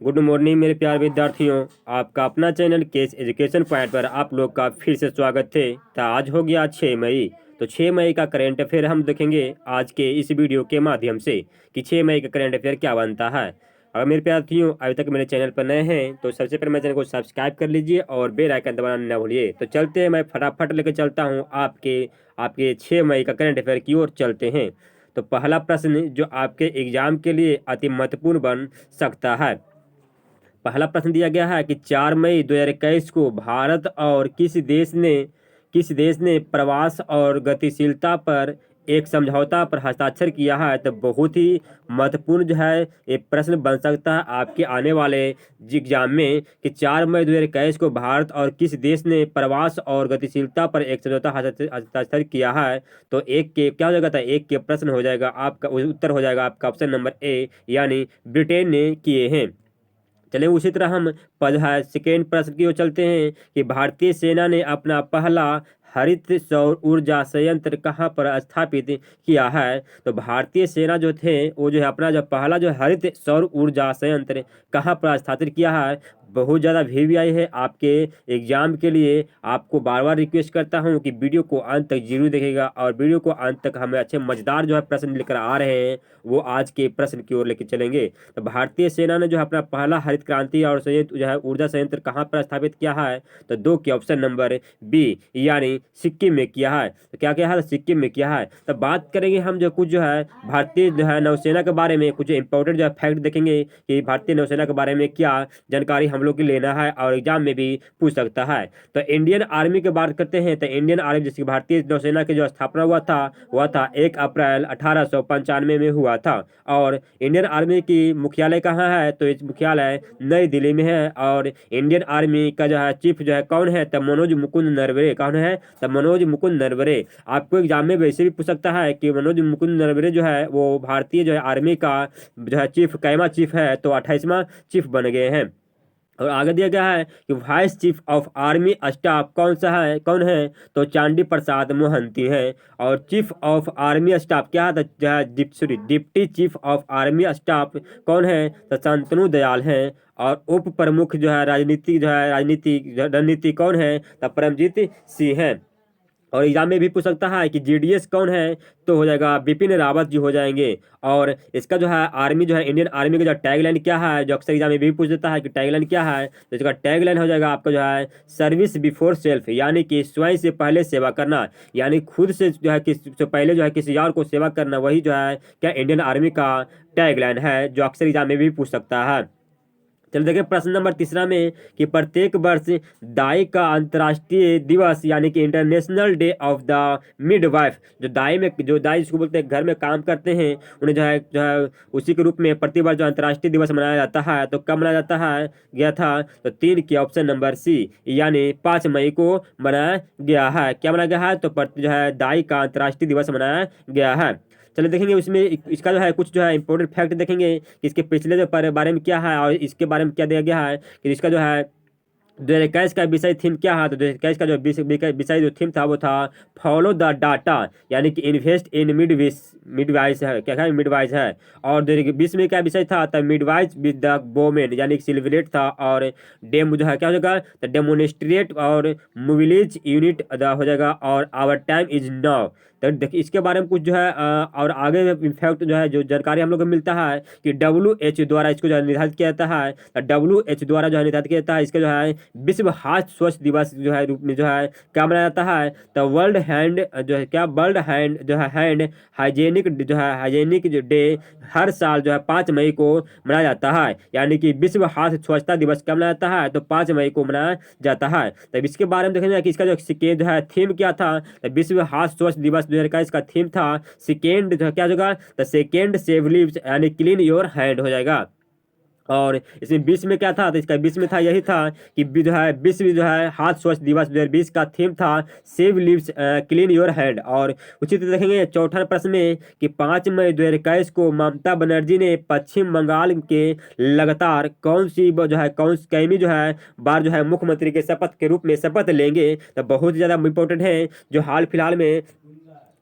Good morning मेरे प्यारे विद्यार्थियों। आपका अपना चैनल केस एजुकेशन पॉइंट पर आप लोग का फिर से स्वागत है। तो आज हो गया 6 मई। तो 6 मई का करंट अफेयर हम देखेंगे आज के इस वीडियो के माध्यम से कि 6 मई का करंट अफेयर क्या बनता है। अगर मेरे विद्यार्थियों अभी तक मेरे चैनल पर नए हैं तो सबसे पहले मेरे चैनल को सब्सक्राइब कर लीजिए और बेल आइकन दबाना न भूलिए। तो चलते हैं, मैं फटाफट लेकर चलता हूँ आपके 6 मई का करंट अफेयर की ओर चलते हैं। तो पहला प्रश्न जो आपके एग्जाम के लिए अति महत्वपूर्ण बन सकता है। पहला प्रश्न दिया गया है कि 4 मई 2021 को भारत और किस देश ने प्रवास और गतिशीलता पर एक समझौता पर हस्ताक्षर किया है। तो बहुत ही महत्वपूर्ण जो है ये प्रश्न बन सकता है आपके आने वाले एग्जाम में कि 4 मई 2021 को भारत और किस देश ने प्रवास और गतिशीलता पर एक समझौता हस्ताक्षर किया है। तो एक के क्या हो जाएगा था, एक के प्रश्न हो जाएगा, आपका उत्तर हो जाएगा आपका ऑप्शन नंबर ए यानी ब्रिटेन ने किए हैं। चलिए उसी तरह हम सेकेंड प्रश्न की ओर चलते हैं कि भारतीय सेना ने अपना पहला हरित सौर ऊर्जा संयंत्र कहाँ पर स्थापित किया है। तो भारतीय सेना जो थे वो जो है अपना जो पहला जो हरित सौर ऊर्जा संयंत्र कहाँ पर स्थापित किया है। बहुत ज़्यादा भीड़ भी आई है आपके एग्जाम के लिए। आपको बार बार रिक्वेस्ट करता हूँ कि वीडियो को अंत तक जरूर देखेगा और वीडियो को अंत तक हमें अच्छे मज़ेदार जो है प्रश्न लेकर आ रहे हैं वो आज के प्रश्न की ओर लेकर चलेंगे। तो भारतीय सेना ने जो है अपना पहला हरित क्रांति और संयंत्र जो है ऊर्जा संयंत्र कहाँ पर स्थापित किया है। तो दो के ऑप्शन नंबर बी यानी सिक्किम में किया है। तो क्या किया है, सिक्किम में किया है। तो बात करेंगे हम जो कुछ जो है भारतीय जो है नौसेना के बारे में कुछ इंपॉर्टेंट जो है फैक्ट देखेंगे कि भारतीय नौसेना के बारे में क्या जानकारी हम लोग की लेना है और एग्जाम में भी पूछ सकता है। तो इंडियन आर्मी की बात करते हैं तो इंडियन आर्मी जैसे भारतीय नौसेना की जो स्थापना हुआ था वह था 1 अप्रैल 1895 में हुआ था। और इंडियन आर्मी की मुख्यालय कहाँ है, तो इस मुख्यालय नई दिल्ली में है। और इंडियन आर्मी का जो है चीफ जो है कौन है, तो मनोज मुकुंद नरवणे। कौन है, तो मनोज मुकुंद नरवणे। आपको एग्जाम में वैसे भी पूछ सकता है कि मनोज मुकुंद नरवणे जो है वो भारतीय जो है आर्मी का जो है चीफ कैमा चीफ है, तो 28वां चीफ बन गए हैं। और आगे दिया गया है कि vice chief of army staff कौन है, तो चांडी प्रसाद मोहंती है। और चीफ ऑफ आर्मी स्टाफ क्या है, तो deputy chief of army staff कौन है, तो शांतनु दयाल हैं। और उप प्रमुख जो है राजनीति रणनीति कौन है, तो परमजीत सिंह है। और एग्जाम में भी पूछ सकता है कि जीडीएस कौन है, तो हो जाएगा बिपिन रावत जी हो जाएंगे। और इसका जो है आर्मी जो है इंडियन आर्मी का जो टैगलाइन क्या है, जो अक्सर एग्जाम में भी पूछ देता है कि टैगलाइन क्या है, तो इसका टैगलाइन हो जाएगा आपका जो है सर्विस बिफोर सेल्फ, यानी कि स्वयं से पहले सेवा करना, यानी खुद से जो है किसी पहले जो है किसी और को सेवा करना, वही जो है क्या इंडियन आर्मी का टैगलाइन है जो अक्सर एग्जाम में भी पूछ सकता है। चलिए देखिए प्रश्न नंबर तीसरा में कि प्रत्येक वर्ष दाई का अंतर्राष्ट्रीय दिवस यानी कि international day of the midwife, जो दाई जिसको बोलते हैं घर में काम करते हैं उन्हें जो है उसी के रूप में प्रतिवर्ष जो अंतर्राष्ट्रीय दिवस मनाया जाता है। तो कब मनाया जाता है गया था, तो 3 के ऑप्शन नंबर सी यानी 5 मई को मनाया गया है। क्या मनाया गया है, तो जो है दाई का अंतर्राष्ट्रीय दिवस मनाया गया है। चलिए देखेंगे उसमें इसका जो है कुछ जो है इंपॉर्टेंट फैक्ट देखेंगे कि इसके पिछले जो बारे में क्या है और इसके बारे में क्या दिया गया है कि इसका जो है 2021 का विषय थीम क्या है। तो 2021 का जो विषय जो थीम था वो था फॉलो द डाटा, यानी कि इन्वेस्ट इन मिडवाइस है, क्या है मिडवाइस है। और 2020 में क्या विषय था, तो मिडवाइस विद द वोमेन, यानी कि सिल्वरेट था। और डेम जो है क्या हो जाएगा, तो डेमोनिस्ट्रेट और मोबिलिज यूनिट हो जाएगा। और आवर टाइम इज नाउ। तो देखिए इसके बारे में कुछ जो है और आगे इनफैक्ट जो है जो जानकारी हम लोग को मिलता है कि WHO द्वारा इसको जो है निर्धारित किया जाता है। WHO द्वारा जो है निर्धारित किया जाता है इसका जो है विश्व हाथ स्वच्छ दिवस जो है रूप में जो है क्या मनाया जाता है, तो वर्ल्ड हैंड जो है हैंड हाइजेनिक जो डे हर साल जो है 5 मई को मनाया जाता है। यानी कि विश्व हाथ स्वच्छता दिवस कब मनाया जाता है, तो 5 मई को मनाया जाता है। तो इसके बारे में देखेंगे कि इसका जो है थीम क्या था, तो विश्व हाथ स्वच्छ दिवस 2021 का थीम था सेकेंड जो है क्या होगा, तो सेकेंड सेव लिव्स यानी क्लीन योर हैंड हो जाएगा। और इसमें 20 में क्या था, तो इसका 20 में था यही था कि जो है विश्व जो है हाथ स्वच्छ दिवस 2020 का थीम था save lives clean your hand. और उसी तरह देखेंगे चौथा प्रश्न में कि 5 मई 2021 को ममता बनर्जी ने पश्चिम बंगाल के लगातार कैमी जो है बार जो है मुख्यमंत्री के शपथ के रूप में शपथ लेंगे। तो बहुत ज़्यादा इंपॉर्टेंट है जो हाल फिलहाल में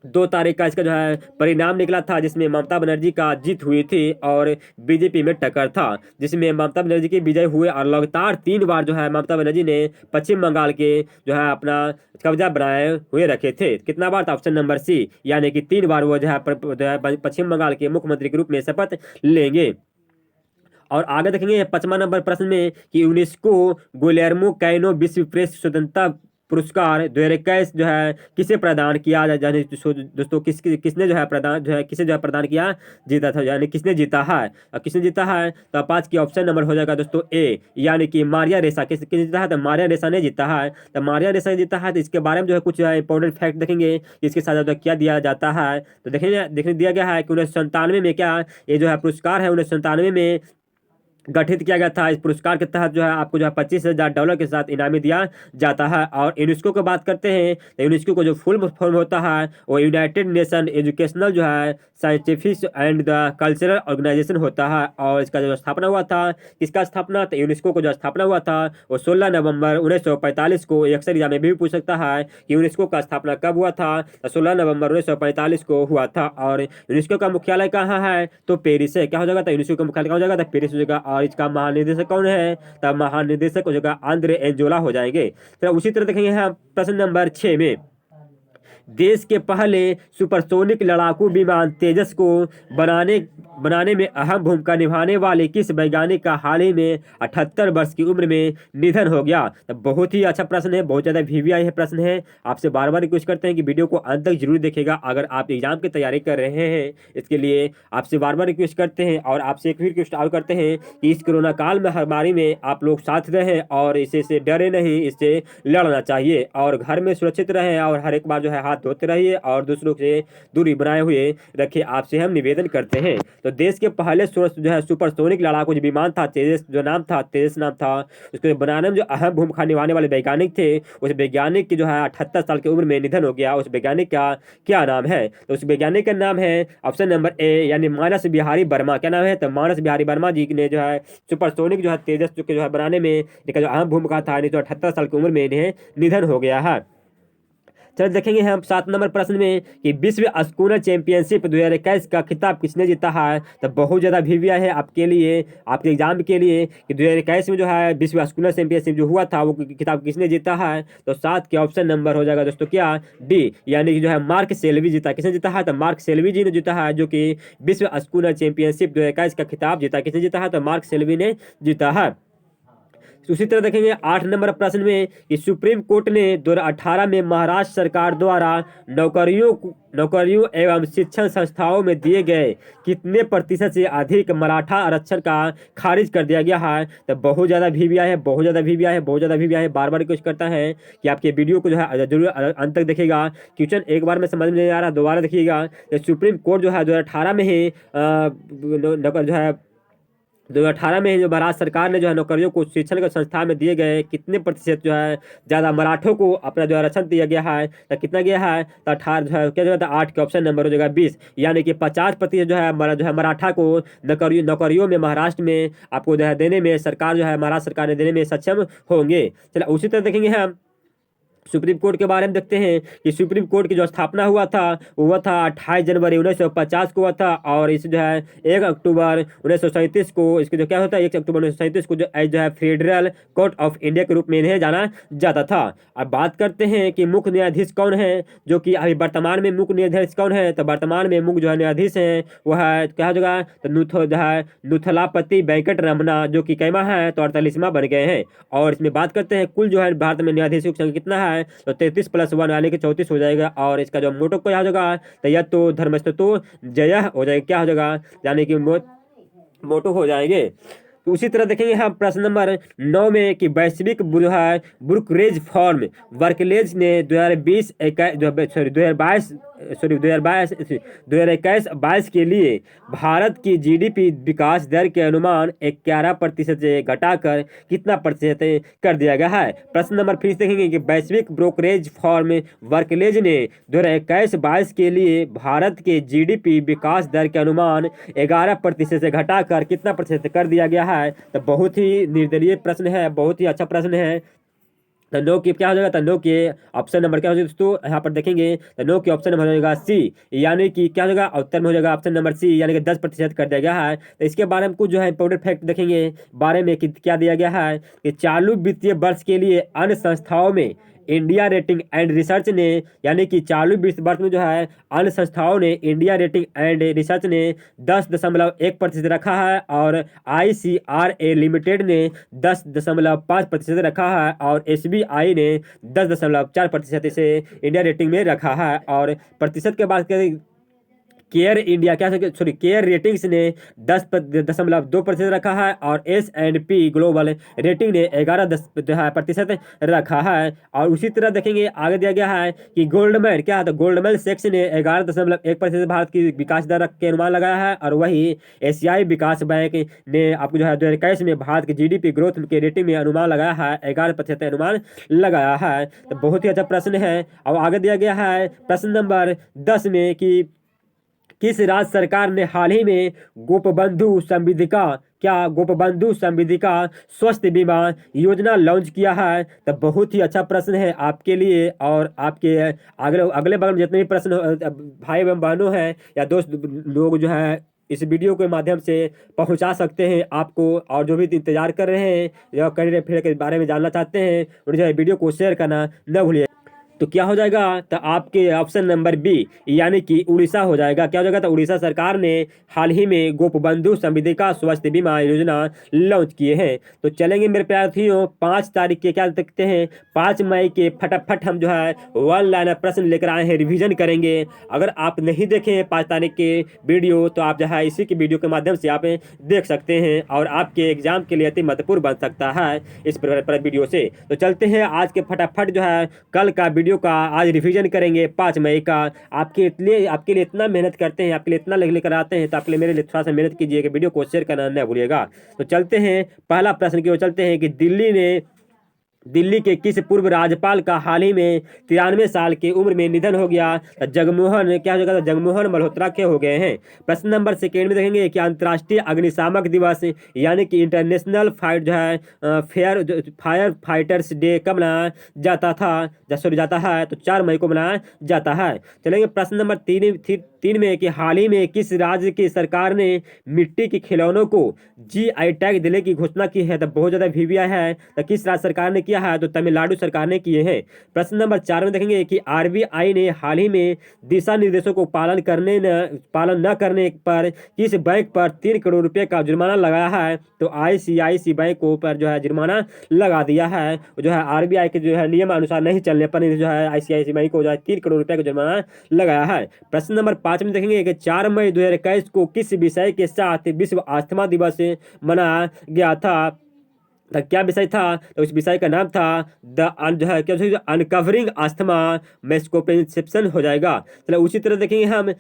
2 तारीख का इसका जो है परिणाम निकला था, जिसमें ममता बनर्जी का जीत हुई थी और बीजेपी में टक्कर था, जिसमें ममता बनर्जी की विजय हुए और लगातार 3 बार जो है ममता बनर्जी ने पश्चिम बंगाल के जो है अपना कब्जा बनाए हुए रखे थे। कितना बार था? ऑप्शन नंबर सी, यानी कि 3 बार वो जो है पश्चिम बंगाल के मुख्यमंत्री के रूप में शपथ लेंगे। और आगे देखेंगे 5वां नंबर प्रश्न में कि यूनेस्को गुलेर्मो कैनो विश्व प्रेस स्वतंत्रता पुरस्कार 2021 जो है किसे प्रदान किया जाने दोस्तों, किसने जो है प्रदान जो है किसे जो है प्रदान किया जीता था, यानी किसने जीता है। और किसने जीता है तो आप 5 की ऑप्शन नंबर हो जाएगा दोस्तों ए, यानी कि मारिया रेसा। किसने जीता है तो मारिया रेसा ने जीता है। तो मारिया रेसा ने जीता है, तो इसके बारे में जो है कुछ इंपॉर्टेंट फैक्ट देखेंगे इसके साथ जो क्या दिया जाता है। तो देखेंगे देखने दिया गया है कि 1997 में क्या ये जो है पुरस्कार है 1997 में गठित किया गया था। इस पुरस्कार के तहत जो है आपको जो है $25,000 के साथ इनामी दिया जाता है। और यूनेस्को की बात करते हैं तो यूनेस्को को जो फुल फॉर्म होता है वो यूनाइटेड नेशन एजुकेशनल जो है scientific and the cultural organisation होता है। और इसका जो स्थापना हुआ था, किसका स्थापना, तो यूनेस्को को जो स्थापना हुआ था वो 16 नवंबर 1945 को। अक्सर एग्जाम में भी पूछ सकता है कि यूनेस्को का स्थापना कब हुआ था, तो 16 नवंबर 1945 को हुआ था। और यूनेस्को का मुख्यालय कहाँ है तो पेरिस है। क्या हो जाएगा तो यूनेस्को का मुख्यालय कहाँ हो जाएगा तो पेरिस हो जाएगा। और इसका महानिदेशक कौन है, तब महानिदेशक हो जाएगा आंद्रे एंजोला हो जाएंगे। तो उसी तरह देखेंगे हम प्रश्न नंबर 6 में, देश के पहले सुपरसोनिक लड़ाकू विमान तेजस को बनाने बनाने में अहम भूमिका निभाने वाले किस वैज्ञानिक का हाल ही में 78 वर्ष की उम्र में निधन हो गया। तो बहुत ही अच्छा प्रश्न है, बहुत ज़्यादा वीवीआई है प्रश्न है। आपसे बार बार रिक्वेस्ट करते हैं कि वीडियो को अंत तक जरूर देखिएगा अगर आप एग्जाम की तैयारी कर रहे हैं। इसके लिए आपसे बार बार रिक्वेस्ट करते हैं और आपसे एक भी रिक्वेस्ट और करते हैं कि इस कोरोना काल महामारी में आप लोग साथ रहें और इसे से डरे नहीं, इससे लड़ना चाहिए और घर में सुरक्षित रहें और हर एक बार जो है हाथ धोते रहिए और दूसरों से दूरी बनाए हुए रखिए, आपसे हम निवेदन करते हैं। तो देश के पहले जो है सुपरसोनिक लड़ाकू जो विमान था तेजस, जो नाम था तेजस नाम था, उसको बनाने में जो अहम भूमिका निभाने वाले वैज्ञानिक थे, उस वैज्ञानिक की जो है 78 साल की उम्र में निधन हो गया। उस वैज्ञानिक का क्या नाम है, तो उस वैज्ञानिक का नाम है ऑप्शन नंबर ए, यानी मानस बिहारी वर्मा। क्या नाम है तो मानस बिहारी वर्मा जी ने जो है सुपरसोनिक जो है तेजस के जो है बनाने में इनका जो अहम भूमिका था, तो 78 साल की उम्र में इन्हें निधन हो गया है। चलो देखेंगे हम 7 नंबर प्रश्न में कि विश्व स्कूनर चैंपियनशिप 2021 का खिताब किसने जीता है। तो बहुत ज़्यादा वीवीआई है आपके लिए, आपके एग्जाम के लिए कि 2021 में जो है विश्व स्कूनर चैंपियनशिप जो हुआ था वो खिताब किसने जीता है। तो 7 के ऑप्शन नंबर हो जाएगा दोस्तों क्या डी, यानी कि जो है मार्क सेल्वी जीता। किसने जीता है तो मार्क सेल्वी जी ने जीता है, जो कि विश्व स्कूनर चैंपियनशिप 2021 का खिताब जीता। किसने जीता है तो मार्क सेल्वी ने जीता है। उसी तरह देखेंगे 8 नंबर प्रश्न में कि सुप्रीम कोर्ट ने 2018 में महाराष्ट्र सरकार द्वारा नौकरियों एवं शिक्षण संस्थाओं में दिए गए कितने प्रतिशत से अधिक मराठा आरक्षण का खारिज कर दिया गया है। तो बहुत ज़्यादा वीवीआई है, बहुत ज़्यादा वीवीआई है, बहुत ज़्यादा वीवीआई है। बार बार रिक्वेस्ट करता है कि आपके वीडियो को जो है जरूर अंत तक देखिएगा। क्वेश्चन एक बार में समझ में नहीं आ रहा दोबारा देखिएगा। सुप्रीम कोर्ट जो है 2018 में ही जो है 2018 में जो महाराष्ट्र सरकार ने जो है नौकरियों को शिक्षण के संस्थान में दिए गए कितने प्रतिशत जो है ज़्यादा मराठों को अपना जो है आरक्षण दिया गया है, तो कितना गया है तो 18 जो है क्या जो है 8 के ऑप्शन नंबर हो जाएगा 20, यानी कि 50% जो है मराठा को नौकरियों में महाराष्ट्र में आपको जो है देने में सरकार जो है महाराष्ट्र सरकार ने देने में सक्षम होंगे। चलो उसी तरह देखेंगे हम सुप्रीम कोर्ट के बारे में देखते हैं कि सुप्रीम कोर्ट की जो स्थापना हुआ था वो हुआ था 28 जनवरी 1950 को हुआ था। और इस जो है 1 अक्टूबर 1937 को इसके जो क्या होता है 1 अक्टूबर 1937 को जो है फेडरल कोर्ट ऑफ इंडिया के रूप में इन्हें जाना जाता था। अब बात करते हैं कि मुख्य न्यायाधीश कौन है, जो कि अभी वर्तमान में मुख्य न्यायाधीश कौन है। तो वर्तमान में मुख्य जो है न्यायाधीश है वह है क्या हो जाएगा तो नुथलापति वेंकट रमना, जो कि कैमा है तो 48वां बन गए हैं। और इसमें बात करते हैं कुल जो है भारत में न्यायाधीशों की संख्या कितना है तो 33 + 1 यानी कि 34 हो जाएगा। और इसका जो मोटो क्या हो जाएगा तो यह तो धर्मस्थ तो जय हो जाएगा, क्या हो जाएगा यानी कि मोटो हो जाएंगे। तो उसी तरह देखेंगे हम प्रश्न नंबर 9 में कि वैश्विक जो है ब्रोकरेज फर्म बार्कलेज ने 2021-22 के लिए भारत की जीडीपी विकास दर के अनुमान 11% से घटाकर कितना प्रतिशत कर दिया गया है। प्रश्न नंबर फिर देखेंगे कि वैश्विक ब्रोकरेज फर्म बार्कलेज ने 2021-22 के लिए भारत के जीडीपी विकास दर के अनुमान 11% से घटाकर कितना प्रतिशत कर दिया गया है। तो बहुत ही निर्दलीय प्रश्न है, बहुत ही अच्छा प्रश्न है। तो नो की क्या हो जाएगा, तो नो के ऑप्शन नंबर क्या हो जाएगा दोस्तों, यहाँ पर देखेंगे तो नो के ऑप्शन नंबर हो जाएगा सी, यानी कि क्या हो जाएगा उत्तर में हो जाएगा ऑप्शन नंबर सी, यानी कि 10% कर दिया गया है। तो इसके बारे में कुछ जो है इंपॉर्टेंट फैक्ट देखेंगे बारे में कि क्या दिया गया है कि चालू वित्तीय वर्ष के लिए अन्य संस्थाओं में इंडिया रेटिंग एंड रिसर्च ने, यानी कि चालू वित्तीय वर्ष में जो है अन्य संस्थाओं ने इंडिया रेटिंग एंड रिसर्च ने 10.1% रखा है, और ICRA लिमिटेड ने 10.5% रखा है, और SBI ने 10.4% इसे इंडिया रेटिंग में रखा है। और प्रतिशत के बात करें, केयर इंडिया क्या सॉरी केयर रेटिंग्स ने 10.2% रखा है, और S&P ग्लोबल रेटिंग ने 11% रखा है। और उसी तरह देखेंगे आगे दिया गया है कि गोल्डमैन क्या है, तो गोल्डमैन सेक्स ने 11.1% भारत की विकास दर के अनुमान लगाया है, और वही एशियाई विकास बैंक ने आपको जो है 2021 में भारत की GDP ग्रोथ के रेटिंग में अनुमान लगाया है, 11% अनुमान लगाया है। तो बहुत ही अच्छा प्रश्न है। और आगे दिया गया है प्रश्न नंबर 10 में कि किस राज्य सरकार ने हाल ही में गोपबंधु समृद्धिका स्वास्थ्य बीमा योजना लॉन्च किया है। तो बहुत ही अच्छा प्रश्न है आपके लिए, और आपके अगले अगले बगल में जितने भी प्रश्न भाई एवं बहनों हैं या दोस्त लोग जो है इस वीडियो के माध्यम से पहुंचा सकते हैं आपको, और जो भी इंतजार कर रहे हैं या करियर फेयर के बारे में जानना चाहते हैं उन्हें जो है वीडियो को शेयर करना न भूलिए। तो क्या हो जाएगा, तो आपके ऑप्शन नंबर बी यानी कि उड़ीसा हो जाएगा। क्या हो जाएगा, तो उड़ीसा सरकार ने हाल ही में गोपबंधु समृद्धिका स्वास्थ्य बीमा योजना लॉन्च किए हैं। तो चलेंगे मेरे प्यार्थियों 5 तारीख के क्या देखते हैं, 5 मई के फटाफट हम जो है वन लाइनर प्रश्न लेकर आए हैं, रिवीजन करेंगे। अगर आप नहीं देखें 5 तारीख के वीडियो तो आप जो है इसी के वीडियो के माध्यम से आप देख सकते हैं, और आपके एग्जाम के लिए अति महत्वपूर्ण बन सकता है इस वीडियो से। तो चलते हैं आज के फटाफट जो है कल का वीडियो का आज रिवीजन करेंगे 5 मई का। आपके लिए इतना मेहनत करते हैं, आपके लिए इतना लेकर आते हैं, तो आपके लिए मेरे लिए थोड़ा सा मेहनत कीजिएगा, वीडियो को शेयर करना न भूलिएगा। तो चलते हैं पहला प्रश्न की ओर चलते हैं कि दिल्ली के किस पूर्व राज्यपाल का हाल ही में 93 साल की उम्र में निधन हो गया। तो जगमोहन क्या हो जाएगा, तो जगमोहन मल्होत्रा के हो गए हैं। प्रश्न नंबर सेकेंड में देखेंगे कि अंतर्राष्ट्रीय अग्निशामक दिवस यानी कि इंटरनेशनल फाइट जो है फायर फाइटर्स डे कब मनाया जाता है, तो 4 मई को मनाया जाता है। चलेंगे प्रश्न नंबर तीन में कि हाल ही में किस राज्य की सरकार ने मिट्टी के खिलौनों को GI टैग दिले की घोषणा की है। तो बहुत ज्यादा VVI है, तो किस राज्य सरकार ने किया है, तो तमिलनाडु सरकार ने किए हैं। प्रश्न नंबर 4 में देखेंगे कि RBI ने हाल ही में दिशा निर्देशों को पालन न करने पर किस बैंक पर 3 करोड़ रुपए का जुर्माना लगाया है। तो ICICI बैंक को पर जो है जुर्माना लगा दिया है, जो है RBI के जो है नियम अनुसार नहीं चलने पर जो है ICICI बैंक को जो है 3 करोड़ रुपए का जुर्माना लगाया है। प्रश्न नंबर 5 में देखेंगे कि 4 मई 2021 को किस विषय के साथ विश्व अस्थमा दिवस मनाया गया था। तो क्या विषय था, तो उस विषय का नाम था जो है क्या अनकवरिंग अस्थमा मेस्कोपेंसेप्शन हो जाएगा। चलो उसी तरह देखेंगे हम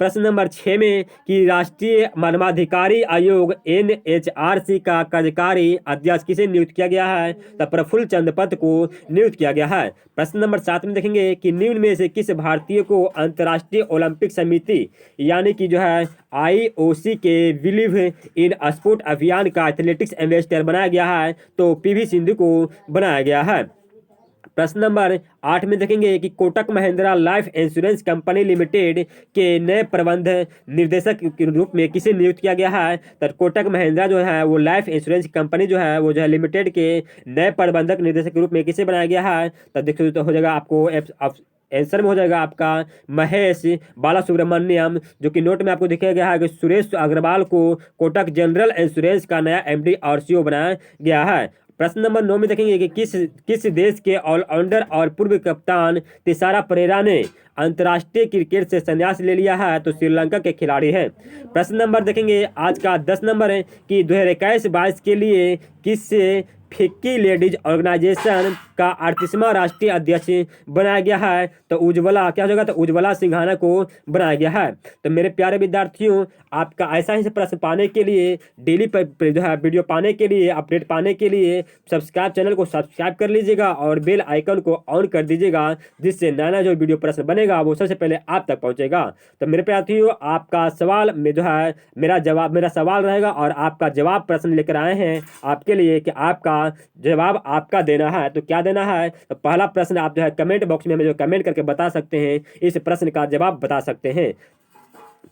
प्रश्न नंबर 6 में कि राष्ट्रीय मानवाधिकारी आयोग NHRC का कार्यकारी अध्यक्ष किसे नियुक्त किया गया है। तो प्रफुल्ल चंद्र पत को नियुक्त किया गया है। प्रश्न नंबर 7 में देखेंगे कि निम्न में से किस भारतीय को अंतर्राष्ट्रीय ओलंपिक समिति यानी कि जो है IOC के बिलीव इन स्पोर्ट अभियान का एथलेटिक्स एम्बेसडर बनाया गया है। तो PV सिंधु को बनाया गया है। प्रश्न नंबर 8 में देखेंगे कि Kotak Mahindra life insurance company limited के नए प्रबंध निर्देशक के रूप में किसे नियुक्त किया गया है। तो कोटक महिंद्रा जो है वो लाइफ इंश्योरेंस कंपनी जो है वो जो है लिमिटेड के नए प्रबंधक निर्देशक के रूप में किसे बनाया गया है। तो देखिए तो हो जाएगा आपको आंसर में हो जाएगा आपका महेश बाला सुब्रमण्यम, जो कि नोट में आपको दिखाया गया है कि सुरेश अग्रवाल को कोटक जनरल इंश्योरेंस का नया MD और CEO बनाया गया है। प्रश्न नंबर 9 में देखेंगे कि किस देश के ऑलराउंडर और पूर्व कप्तान तिसारा परेरा ने अंतर्राष्ट्रीय क्रिकेट से संन्यास ले लिया है। तो श्रीलंका के खिलाड़ी हैं। प्रश्न नंबर देखेंगे आज का 10 नंबर है कि 2021-22 के लिए किस फिक्की लेडीज ऑर्गेनाइजेशन का 38वां राष्ट्रीय अध्यक्ष बनाया गया है। तो उज्ज्वला क्या हो जाएगा, तो उज्ज्वला सिंघाना को बनाया गया है। तो मेरे प्यारे विद्यार्थियों आपका ऐसा ही प्रश्न पाने के लिए डेली जो है वीडियो पाने के लिए अपडेट पाने के लिए चैनल को सब्सक्राइब कर लीजिएगा और बेल आइकन को ऑन कर दीजिएगा, जिससे नया जो वीडियो प्रश्न बनेगा वो सबसे पहले आप तक पहुंचेगा। तो मेरे विद्यार्थियों आपका सवाल में जो है मेरा सवाल रहेगा और आपका जवाब प्रश्न लेकर आए हैं आपके लिए कि आपका जवाब आपका देना है। तो क्या देना है, तो पहला प्रश्न आप जो है कमेंट बॉक्स में हमें जो कमेंट करके बता सकते हैं, इस प्रश्न का जवाब बता सकते हैं।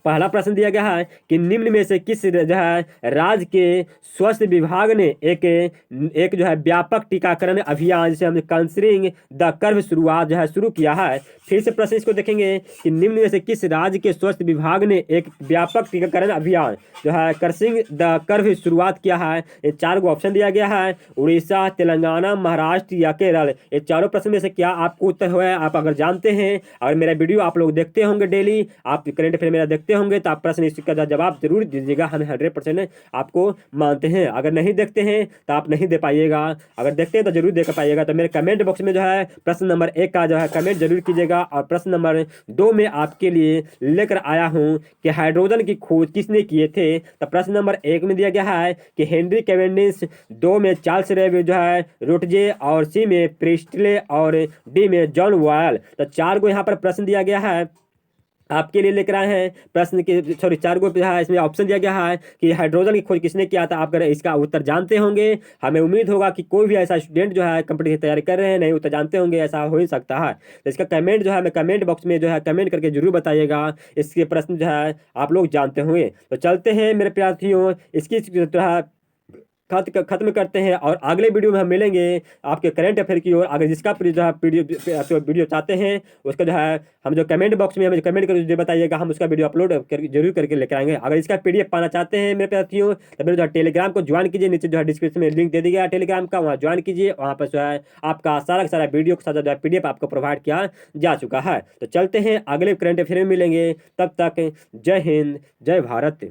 पहला प्रश्न दिया गया है कि निम्न में से किस जो है राज्य के स्वास्थ्य विभाग ने एक जो है व्यापक टीकाकरण अभियान जिसे हम कंसरिंग द कर्व शुरुआत जो है शुरू किया है। फिर से प्रश्न इसको देखेंगे कि निम्न में से किस राज्य के स्वास्थ्य विभाग ने एक व्यापक टीकाकरण अभियान जो है कर्सिंग द कर्व शुरुआत किया है। ये 4 को ऑप्शन दिया गया है, उड़ीसा, तेलंगाना, महाराष्ट्र या केरल। ये चारों प्रश्न में से क्या आपको उत्तर हुआ है, आप अगर जानते हैं, अगर मेरा वीडियो आप लोग देखते होंगे डेली, आप करंट अफेयर मेरा देखते होंगे, तो आप प्रश्न इसका जवाब जरूर दीजिएगा। हम 100% आपको मानते हैं। अगर नहीं देखते हैं तो आप नहीं दे पाइएगा, अगर देखते हैं तो जरूर दे पाइएगा। तो मेरे कमेंट बॉक्स में जो है प्रश्न नंबर 1 का जो है कमेंट जरूर कीजिएगा। और प्रश्न नंबर 2 में आपके लिए लेकर आया हूं कि हाइड्रोजन की खोज किसने किए थे। तो प्रश्न नंबर 1 में दिया गया है कि हेनरी कैवेंडिश, 2 में चार्ल्स रेव जो है रोटजे, और सी में प्रिस्टले, और डी में जॉन वायल। तो 4 को यहाँ पर प्रश्न दिया गया है, आपके लिए लेकर आए हैं प्रश्न के 4 को है इसमें ऑप्शन दिया गया है कि हाइड्रोजन की खोज किसने किया था। आप अगर इसका उत्तर जानते होंगे, हमें उम्मीद होगा कि कोई भी ऐसा स्टूडेंट जो है कंपटीशन की तैयारी कर रहे हैं नहीं उत्तर जानते होंगे, ऐसा हो ही सकता है। तो इसका कमेंट जो है हमें कमेंट बॉक्स में जो है कमेंट करके जरूर बताइएगा, इसके प्रश्न जो है आप लोग जानते होंगे। तो चलते हैं मेरे विद्यार्थियों, इसकी जो है खत्म करते हैं, और अगले वीडियो में हम मिलेंगे आपके करंट अफेयर की ओर। अगर जिसका जो है वीडियो चाहते हैं उसका जो है हम जो कमेंट बॉक्स में हमें कमेंट करके जो बताइएगा, हम उसका वीडियो अपलोड जरूर करके लेकर आएंगे। अगर इसका PDF पाना चाहते हैं मेरे साथियों, तो मेरे जो है टेलीग्राम को ज्वाइन कीजिए, नीचे जो है डिस्क्रिप्शन में लिंक दे दिया टेलीग्राम का, वहाँ ज्वाइन कीजिए। वहाँ पर जो है आपका सारा वीडियो के साथ जो है PDF आपको प्रोवाइड किया जा चुका है। तो चलते हैं अगले करंट अफेयर में मिलेंगे, तब तक जय हिंद, जय भारत।